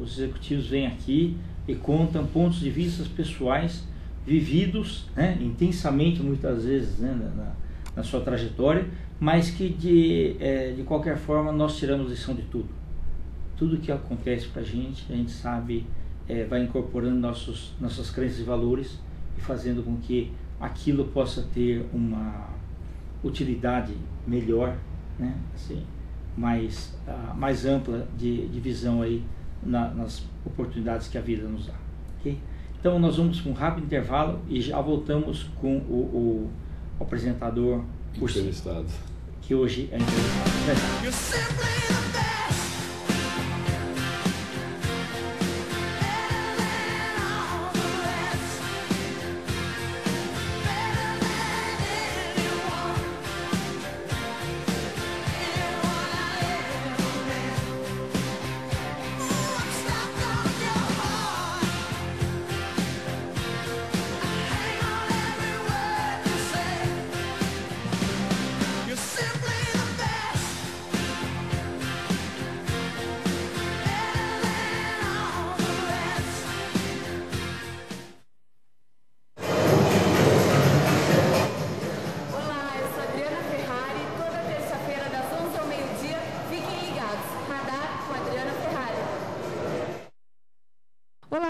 Os executivos vêm aqui e contam pontos de vista pessoais vividos, né, intensamente muitas vezes, né, na sua trajetória, mas que de qualquer forma nós tiramos lição de tudo. Tudo que acontece para a gente sabe, vai incorporando nossas crenças e valores e fazendo com que aquilo possa ter uma utilidade melhor, né, assim, mais ampla de visão aí nas oportunidades que a vida nos dá. Okay? Então nós vamos para um rápido intervalo e já voltamos com o apresentador entrevistado, que hoje é entrevistado.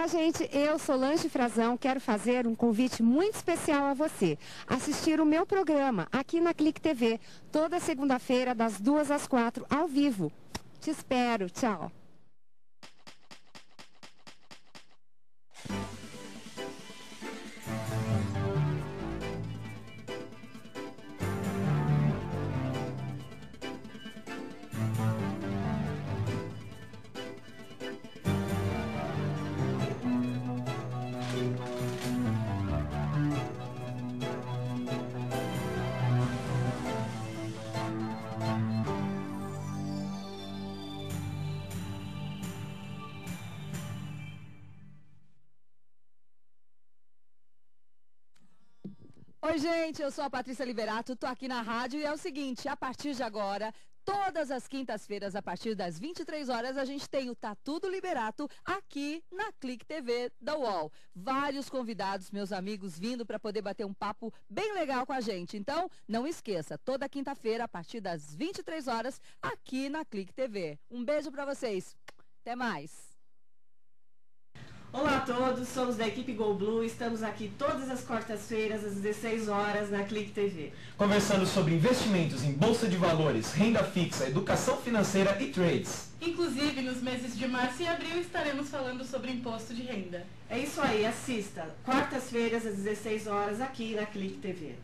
Olá, gente, eu, Solange Frazão, quero fazer um convite muito especial a você. Assistir o meu programa aqui na Clique TV, toda segunda-feira, das 2 às 4, ao vivo. Te espero, tchau. Oi, gente, eu sou a Patrícia Liberato, tô aqui na rádio e é o seguinte, a partir de agora, todas as quintas-feiras, a partir das 23 horas, a gente tem o Tá Tudo Liberato aqui na Clique TV da UOL. Vários convidados, meus amigos, vindo para poder bater um papo bem legal com a gente. Então, não esqueça, toda quinta-feira, a partir das 23 horas, aqui na Clique TV. Um beijo para vocês. Até mais. Olá a todos, somos da equipe Go Blue, estamos aqui todas as quartas-feiras às 16 horas na Clique TV. Conversando sobre investimentos em bolsa de valores, renda fixa, educação financeira e trades. Inclusive, nos meses de março e abril estaremos falando sobre imposto de renda. É isso aí, assista. Quartas-feiras às 16 horas aqui na Clique TV.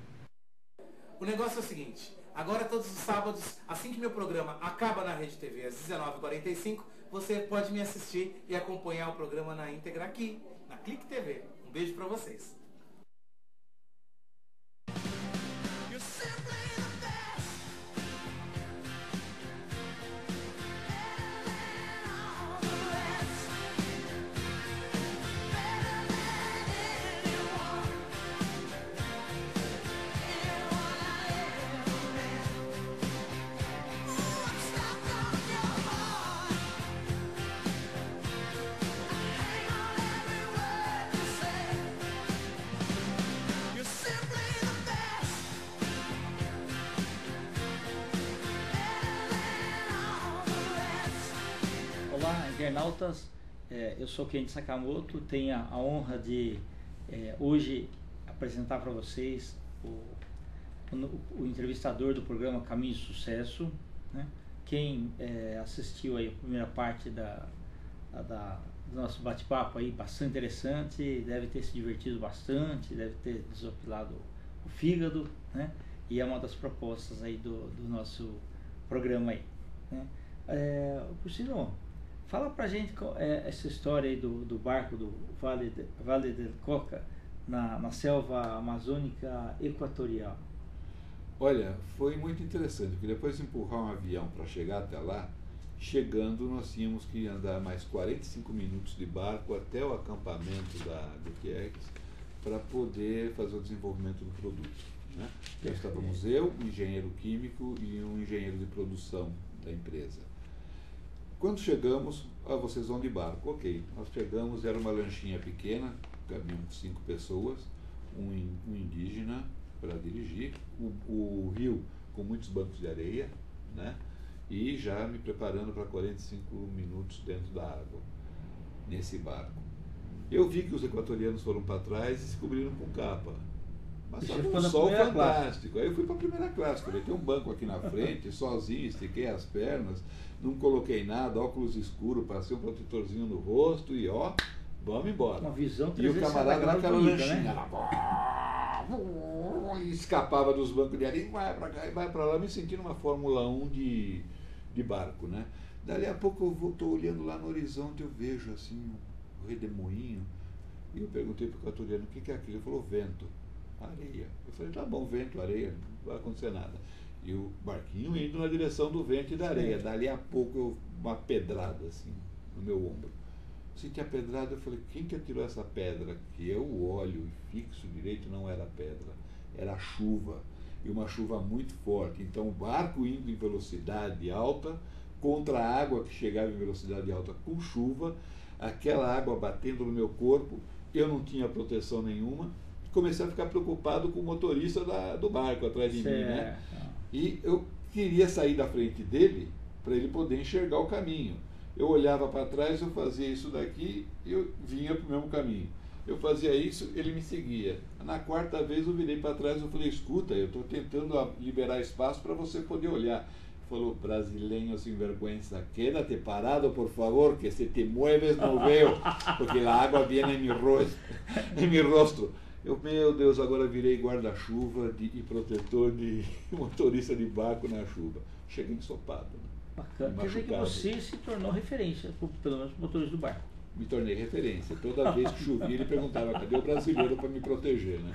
O negócio é o seguinte, agora todos os sábados, assim que meu programa acaba na Rede TV às 19h45, você pode me assistir e acompanhar o programa na íntegra aqui, na Clique TV. Um beijo pra vocês. Olá, internautas, eu sou Kenji Sakamoto, tenho a honra de hoje apresentar para vocês o entrevistador do programa Caminho de Sucesso, né? Quem assistiu aí a primeira parte do nosso bate-papo aí, bastante interessante, deve ter se divertido bastante, deve ter desopilado o fígado, né? E é uma das propostas aí do nosso programa aí, né? Priscila, fala pra gente essa história aí do barco do Vale del Coca na selva amazônica equatorial. Olha, foi muito interessante, porque depois de empurrar um avião para chegar até lá, chegando nós tínhamos que andar mais 45 minutos de barco até o acampamento da Gutierrez para poder fazer o desenvolvimento do produto, né? Então, estávamos eu, um engenheiro químico e um engenheiro de produção da empresa. Quando chegamos, vocês vão de barco. Ok, nós chegamos, era uma lanchinha pequena, cabiam 5 pessoas, um indígena para dirigir, o rio com muitos bancos de areia, né? E já me preparando para 45 minutos dentro da água, nesse barco. Eu vi que os equatorianos foram para trás e se cobriram com capa. Mas estava um sol fantástico. Aí eu fui para a primeira classe, coloquei um banco aqui na frente, sozinho, estiquei as pernas, não coloquei nada, óculos escuros, passei um protetorzinho no rosto e vamos embora. Uma visão e o camarada naquela lanchinha, né? E escapava dos bancos de areia, vai para cá e vai para lá, me sentindo uma Fórmula 1 de barco, né? Dali a pouco eu estou olhando lá no horizonte, eu vejo assim um redemoinho, e eu perguntei para o equatoriano, o que é aquilo? Ele falou, vento. Areia. Eu falei, tá bom, vento, areia, não vai acontecer nada. E o barquinho indo na direção do vento e da areia. Dali a pouco, uma pedrada assim, no meu ombro. Senti a pedrada, eu falei, quem que atirou essa pedra? Que eu olho e fixo direito, não era pedra, era chuva. E uma chuva muito forte. Então o barco indo em velocidade alta, contra a água que chegava em velocidade alta com chuva, aquela água batendo no meu corpo, eu não tinha proteção nenhuma. Comecei a ficar preocupado com o motorista do barco atrás de mim, né? E eu queria sair da frente dele para ele poder enxergar o caminho. Eu olhava para trás, eu fazia isso daqui e eu vinha para o mesmo caminho. Eu fazia isso, ele me seguia. Na quarta vez eu virei para trás e falei, escuta, eu estou tentando liberar espaço para você poder olhar. Falou, brasileño sin vergüenza, quédate parado, por favor, que se te mueves no veo, porque a água viene em meu rosto. Eu, meu Deus, agora virei guarda-chuva e protetor de motorista de barco na chuva. Cheguei ensopado. Bacana. Quer dizer que você se tornou referência, pelo menos motorista do barco. Me tornei referência. Toda vez que chovia, ele perguntava, cadê o brasileiro para me proteger, né?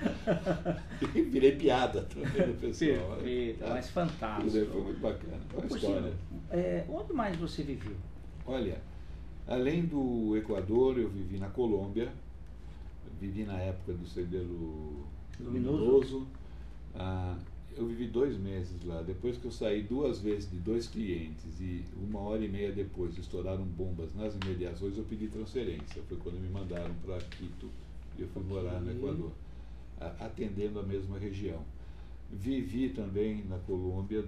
E virei piada também do pessoal. Perfeito, Tá? mas fantástico. Foi muito bacana. Foi uma Porcino, história. onde mais você viveu? Olha, além do Equador, eu vivi na Colômbia, vivi na época do Sendero Luminoso. Eu vivi 2 meses lá. Depois que eu saí 2 vezes de 2 clientes e 1h30 depois estouraram bombas nas imediações, eu pedi transferência. Foi quando me mandaram para Quito e eu fui morar no Equador, atendendo a mesma região. Vivi também na Colômbia,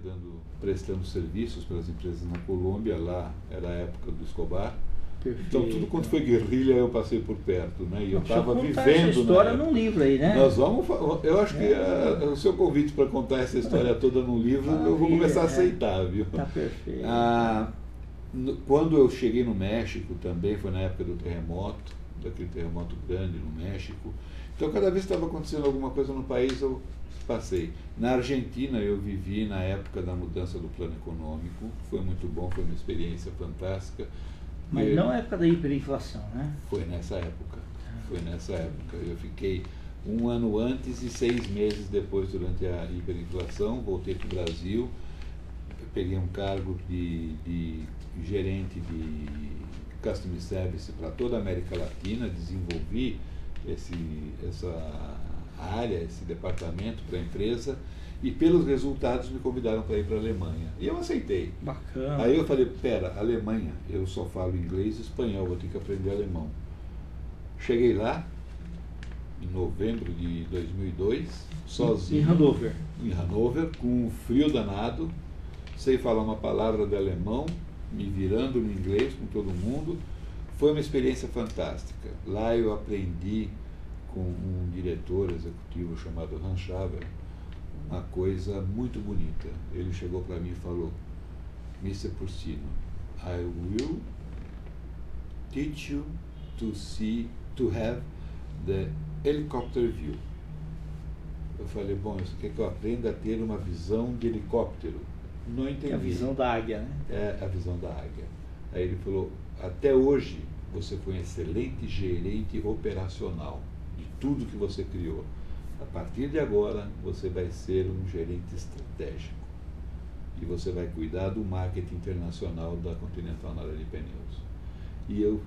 prestando serviços para as empresas na Colômbia. Lá era a época do Escobar. Perfeito. Então tudo quanto foi guerrilha eu passei por perto, né? E eu estava vivendo essa história num livro aí, né? Nós vamos, eu acho que o seu convite para contar essa história toda num livro, eu vou começar a aceitar, viu? Tá perfeito. Quando eu cheguei no México também foi na época do terremoto, daquele terremoto grande no México. Então cada vez que estava acontecendo alguma coisa no país eu passei. Na Argentina eu vivi na época da mudança do plano econômico, foi muito bom, foi uma experiência fantástica. Mas não é época da hiperinflação, né? Foi nessa época. Foi nessa época. Eu fiquei 1 ano antes e 6 meses depois durante a hiperinflação. Voltei para o Brasil, peguei um cargo de gerente de Customer Service para toda a América Latina, desenvolvi essa área, esse departamento para a empresa. E pelos resultados me convidaram para ir para a Alemanha. E eu aceitei. Bacana. Aí eu falei, pera, Alemanha, eu só falo inglês e espanhol, vou ter que aprender alemão. Cheguei lá, em novembro de 2002, sozinho. Em Hannover. Em Hannover, com um frio danado, sem falar uma palavra de alemão, me virando no inglês com todo mundo. Foi uma experiência fantástica. Lá eu aprendi com um diretor executivo chamado Hans Schaber, uma coisa muito bonita. Ele chegou para mim e falou, Mr. Porcino, I will teach you to have the helicopter view. Eu falei, bom, você quer que eu aprenda a ter uma visão de helicóptero? Não entendi. É a visão da águia, né? É a visão da águia. Aí ele falou, até hoje você foi um excelente gerente operacional de tudo que você criou. A partir de agora, você vai ser um gerente estratégico e você vai cuidar do marketing internacional da Continental na área de pneus. E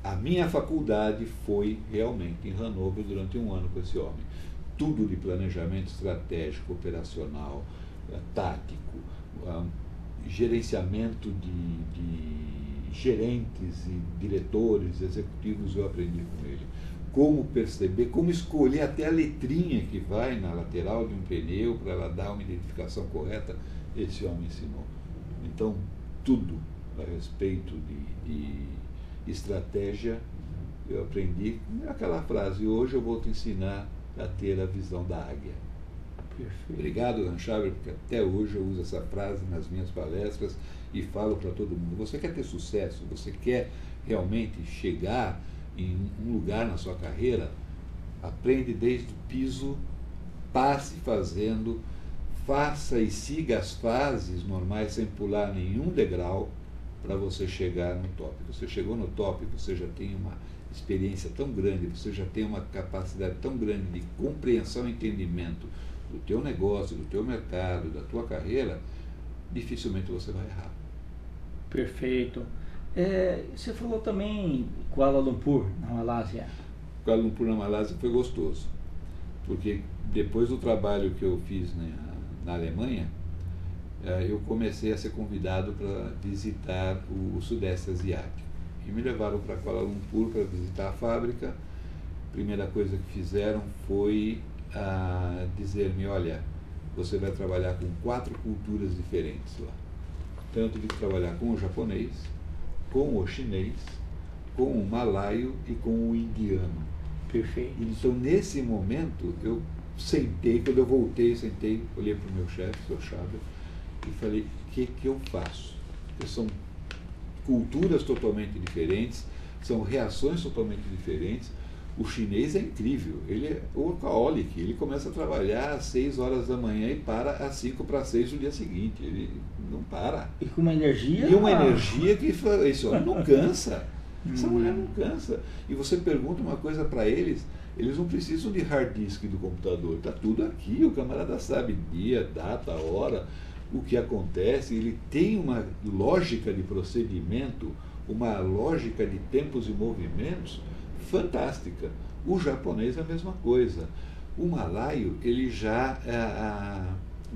a minha faculdade foi realmente em Hannover durante 1 ano com esse homem. Tudo de planejamento estratégico, operacional, tático, gerenciamento de gerentes e diretores executivos eu aprendi com ele. Como perceber, como escolher até a letrinha que vai na lateral de um pneu para ela dar uma identificação correta, esse homem ensinou. Então, tudo a respeito de estratégia eu aprendi aquela frase, hoje eu vou te ensinar a ter a visão da águia. Perfeito. Obrigado, Dan Schaber, porque até hoje eu uso essa frase nas minhas palestras e falo para todo mundo. Você quer ter sucesso, você quer realmente chegar em um lugar na sua carreira, aprende desde o piso, passe fazendo, faça e siga as fases normais sem pular nenhum degrau para você chegar no top. Você chegou no top, você já tem uma experiência tão grande, você já tem uma capacidade tão grande de compreensão e entendimento do teu negócio, do teu mercado, da tua carreira, dificilmente você vai errar. Perfeito. Você falou também Kuala Lumpur, na Malásia. Kuala Lumpur, na Malásia, foi gostoso, porque depois do trabalho que eu fiz na Alemanha, eu comecei a ser convidado para visitar o Sudeste Asiático. E me levaram para Kuala Lumpur para visitar a fábrica. A primeira coisa que fizeram foi dizer-me, olha, você vai trabalhar com 4 culturas diferentes lá. Tanto de trabalhar com o japonês, com o chinês, com o malaio e com o indiano. Perfeito. Então, nesse momento, eu sentei, quando eu voltei, sentei, olhei para o meu chefe, o Sr. Chaber, e falei, o que eu faço? Porque são culturas totalmente diferentes, são reações totalmente diferentes. O chinês é incrível, ele é workaholic, ele começa a trabalhar às 6 horas da manhã e para às 5 para 6 no dia seguinte, ele não para. E com uma energia... E uma energia que esse homem não cansa, essa mulher não cansa. E você pergunta uma coisa para eles não precisam de hard disk do computador, está tudo aqui, o camarada sabe dia, data, hora, o que acontece, ele tem uma lógica de procedimento, uma lógica de tempos e movimentos fantástica. O japonês é a mesma coisa. O malaio, ele já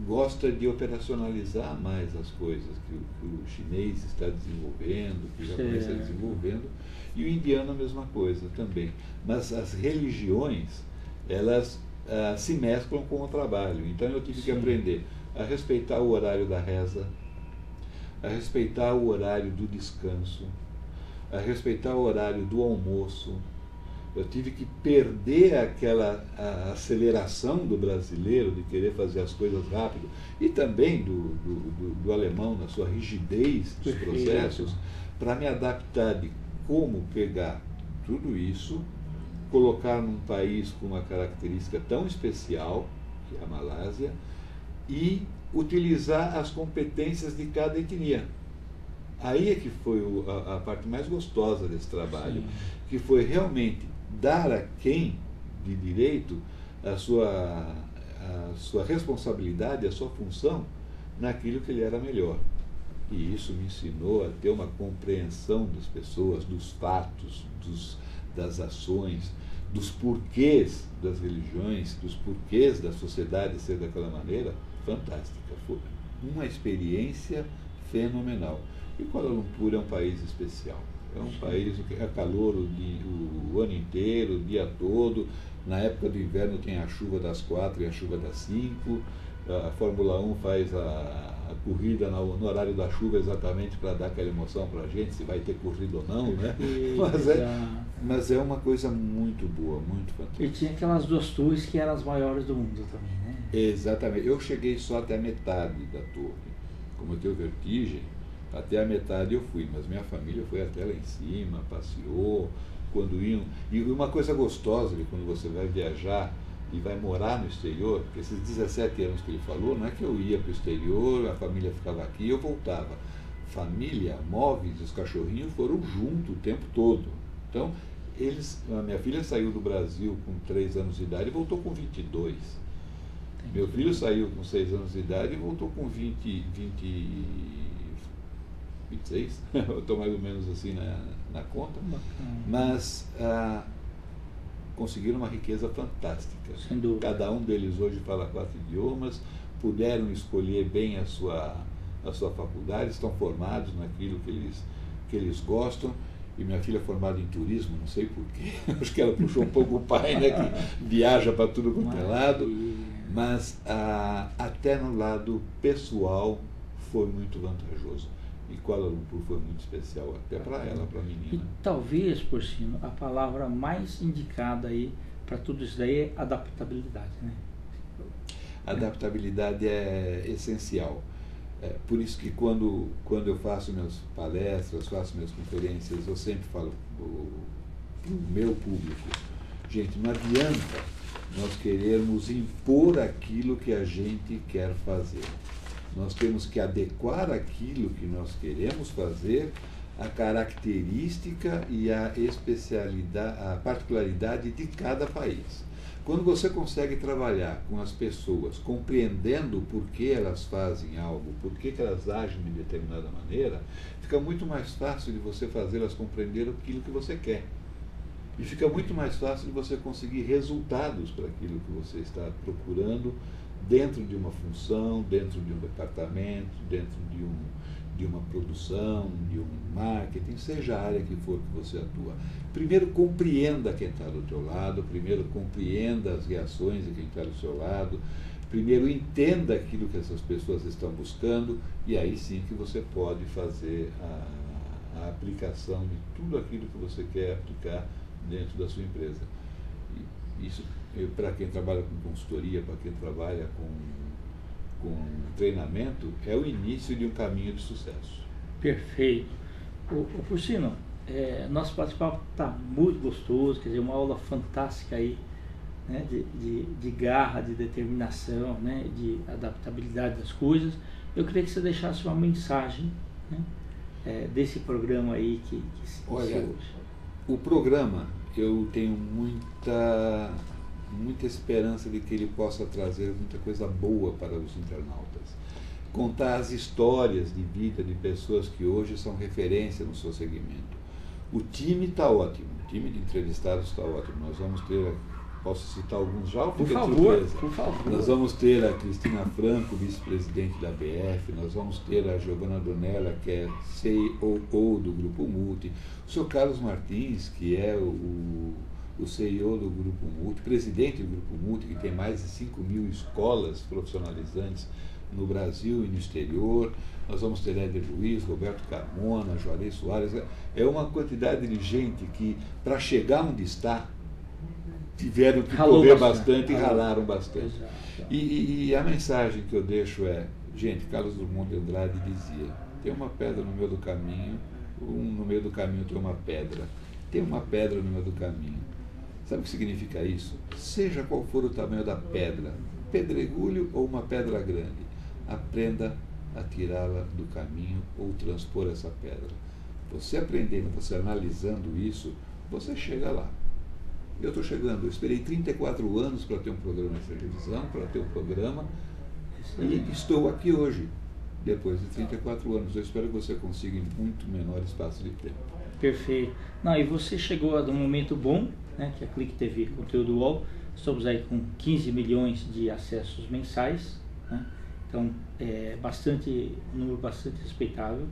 gosta de operacionalizar mais as coisas que o chinês está desenvolvendo, que o japonês está desenvolvendo, e o indiano a mesma coisa também. Mas as religiões, elas se mesclam com o trabalho. Então eu tive que aprender a respeitar o horário da reza, a respeitar o horário do descanso, a respeitar o horário do almoço. Eu tive que perder aquela aceleração do brasileiro de querer fazer as coisas rápido, e também do alemão, na sua rigidez dos processos, para me adaptar de como pegar tudo isso, colocar num país com uma característica tão especial, que é a Malásia, e utilizar as competências de cada etnia. Aí é que foi a parte mais gostosa desse trabalho, que foi realmente dar a quem de direito a sua responsabilidade, a sua função naquilo que ele era melhor. E isso me ensinou a ter uma compreensão das pessoas, dos fatos, das ações, dos porquês das religiões, dos porquês da sociedade ser daquela maneira, fantástica. Foi uma experiência fenomenal. E Kuala Lumpur é um país especial. É um país que é calor o ano inteiro, o dia todo. Na época do inverno tem a chuva das 4 e a chuva das 5. A Fórmula 1 faz a corrida no horário da chuva exatamente para dar aquela emoção para a gente, se vai ter corrida ou não, né? Mas é uma coisa muito boa, muito fantástica. E tinha aquelas 2 torres que eram as maiores do mundo também, né? Exatamente. Eu cheguei só até a metade da torre. Como eu tenho vertigem, até a metade eu fui, mas minha família foi até lá em cima, passeou, quando iam. E uma coisa gostosa de quando você vai viajar e vai morar no exterior, porque esses 17 anos que ele falou, não é que eu ia para o exterior, a família ficava aqui e eu voltava. Família, móveis, os cachorrinhos foram junto o tempo todo. Então, a minha filha saiu do Brasil com 3 anos de idade e voltou com 22. Meu filho saiu com 6 anos de idade e voltou com 26, eu estou mais ou menos assim na conta, mas conseguiram uma riqueza fantástica. Cada um deles hoje fala 4 idiomas, puderam escolher bem a sua faculdade, estão formados naquilo que eles gostam. E minha filha é formada em turismo, não sei porquê, acho que ela puxou um pouco o pai, né, que viaja para tudo quanto é lado, mas até no lado pessoal foi muito vantajoso. E Kuala Lumpur foi muito especial, até para ela, para a menina. E talvez, Porcino, a palavra mais indicada aí para tudo isso daí é adaptabilidade, né? Adaptabilidade é essencial. Por isso que quando eu faço minhas palestras, faço minhas conferências, eu sempre falo para o meu público, gente, não adianta nós querermos impor aquilo que a gente quer fazer. Nós temos que adequar aquilo que nós queremos fazer à característica e à especialidade, à particularidade de cada país. Quando você consegue trabalhar com as pessoas, compreendendo por que elas fazem algo, por que elas agem de determinada maneira, fica muito mais fácil de você fazê-las compreender aquilo que você quer. E fica muito mais fácil de você conseguir resultados para aquilo que você está procurando, dentro de uma função, dentro de um departamento, dentro de uma produção, de um marketing, seja a área que for que você atua. Primeiro compreenda quem está do teu lado, primeiro compreenda as reações de quem está do seu lado, primeiro entenda aquilo que essas pessoas estão buscando, e aí sim que você pode fazer a aplicação de tudo aquilo que você quer aplicar dentro da sua empresa. E isso, para quem trabalha com consultoria, para quem trabalha com treinamento, é o início de um caminho de sucesso. Perfeito. O Porcino, nosso bate-papo está muito gostoso, quer dizer, uma aula fantástica aí, né, de garra, de determinação, né, de adaptabilidade das coisas. Eu queria que você deixasse uma mensagem, né, desse programa aí que se inicia hoje. O programa, eu tenho muita esperança de que ele possa trazer muita coisa boa para os internautas. Contar as histórias de vida de pessoas que hoje são referência no seu segmento. O time está ótimo, o time de entrevistados está ótimo. Nós vamos ter, posso citar alguns já? Por favor. Nós vamos ter a Cristina Franco, vice-presidente da BF, nós vamos ter a Giovana Donella, que é CEO do Grupo Multi, o seu Carlos Martins, que é o CEO do Grupo Multi, presidente do Grupo Multi, que tem mais de 5.000 escolas profissionalizantes no Brasil e no exterior. Nós vamos ter Éder Luiz, Roberto Carmona, Juarez Soares. É uma quantidade de gente que, para chegar onde está, tiveram que correr bastante e ralaram bastante. E a mensagem que eu deixo é, gente, Carlos Drummond de Andrade dizia, tem uma pedra no meio do caminho, no meio do caminho tem uma pedra. Tem uma pedra no meio do caminho. Sabe o que significa isso? Seja qual for o tamanho da pedra, pedregulho ou uma pedra grande, aprenda a tirá-la do caminho ou transpor essa pedra. Você aprendendo, você analisando isso, você chega lá. Eu estou chegando, eu esperei 34 anos para ter um programa de televisão, para ter um programa, e estou aqui hoje, depois de 34 anos. Eu espero que você consiga em muito menor espaço de tempo. Perfeito. Não, e você chegou num momento bom, né, que é a Clique TV Conteúdo UOL. Estamos aí com 15 milhões de acessos mensais, né? Então, um número bastante respeitável.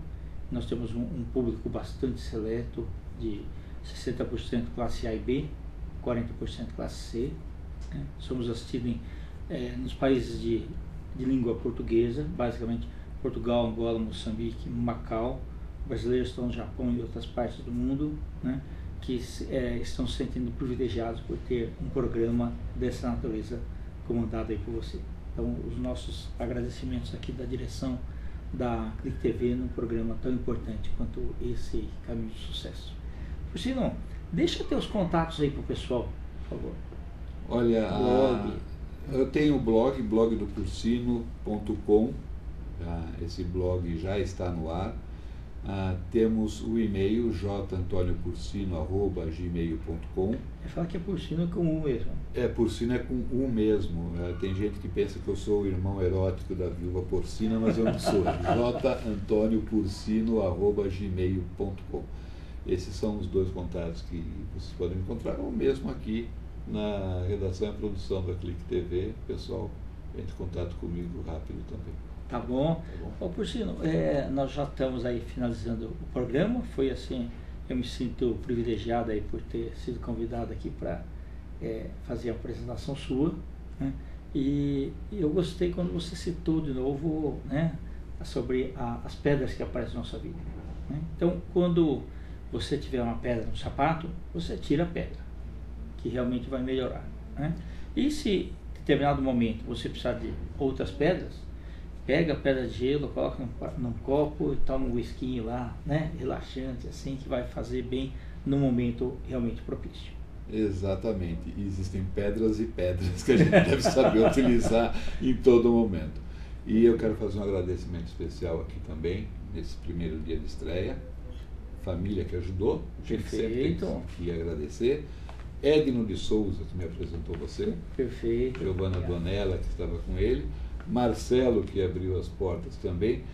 Nós temos um público bastante seleto, de 60% classe A e B, 40% classe C. Né? Somos assistidos nos países de língua portuguesa, basicamente Portugal, Angola, Moçambique, Macau. Brasileiros estão no Japão e outras partes do mundo, né, que estão se sentindo privilegiados por ter um programa dessa natureza comandado aí por você. Então, os nossos agradecimentos aqui da direção da Clique TV num programa tão importante quanto esse caminho de sucesso. Porcino, deixa teus contatos aí para o pessoal, por favor. Olha, eu tenho o blog do Porcino.com, esse blog já está no ar. Temos o e-mail jantonioporcino@gmail.com. Fala que é Porcino com U mesmo. Porcino é com U mesmo. Tem gente que pensa que eu sou o irmão erótico da viúva porcina, mas eu não sou. jantonioporcino@gmail.com. Esses são os dois contatos que vocês podem encontrar, ou mesmo aqui na redação e produção da Clique TV. Pessoal, entre em contato comigo rápido também. Tá bom. Ô, Porcino, nós já estamos aí finalizando o programa. Foi assim, eu me sinto privilegiado aí por ter sido convidado aqui para fazer a apresentação sua, né? E eu gostei quando você citou de novo, né, sobre as pedras que aparecem na nossa vida, né? Então, quando você tiver uma pedra no sapato, você tira a pedra, que realmente vai melhorar, né? E se em determinado momento você precisar de outras pedras, pega a pedra de gelo, coloca num copo e toma um whiskinho lá, né, relaxante, assim, que vai fazer bem no momento realmente propício. Exatamente. Existem pedras e pedras que a gente deve saber utilizar em todo momento. E eu quero fazer um agradecimento especial aqui também, nesse primeiro dia de estreia. Família que ajudou, a gente sempre tem que agradecer. Edno de Souza, que me apresentou você. Perfeito. Giovana Donella, que estava com ele. Marcelo, que abriu as portas também,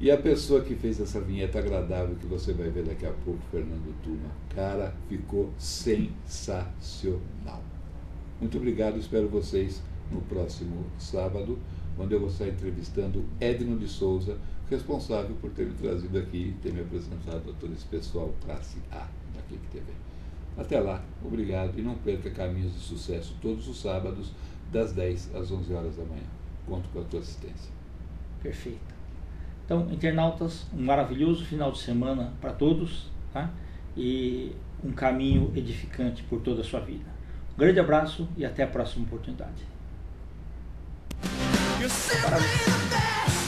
e a pessoa que fez essa vinheta agradável que você vai ver daqui a pouco, Fernando Tuma. Cara, ficou sensacional. Muito obrigado, espero vocês no próximo sábado, onde eu vou estar entrevistando Edno de Souza, responsável por ter me trazido aqui e ter me apresentado a todo esse pessoal classe A da Clique TV. Até lá, obrigado, e não perca Caminhos de Sucesso todos os sábados, das 10 às 11 horas da manhã. Conto com a tua assistência. Perfeito. Então, internautas, um maravilhoso final de semana para todos, tá? E um caminho edificante por toda a sua vida. Um grande abraço e até a próxima oportunidade. Parabéns.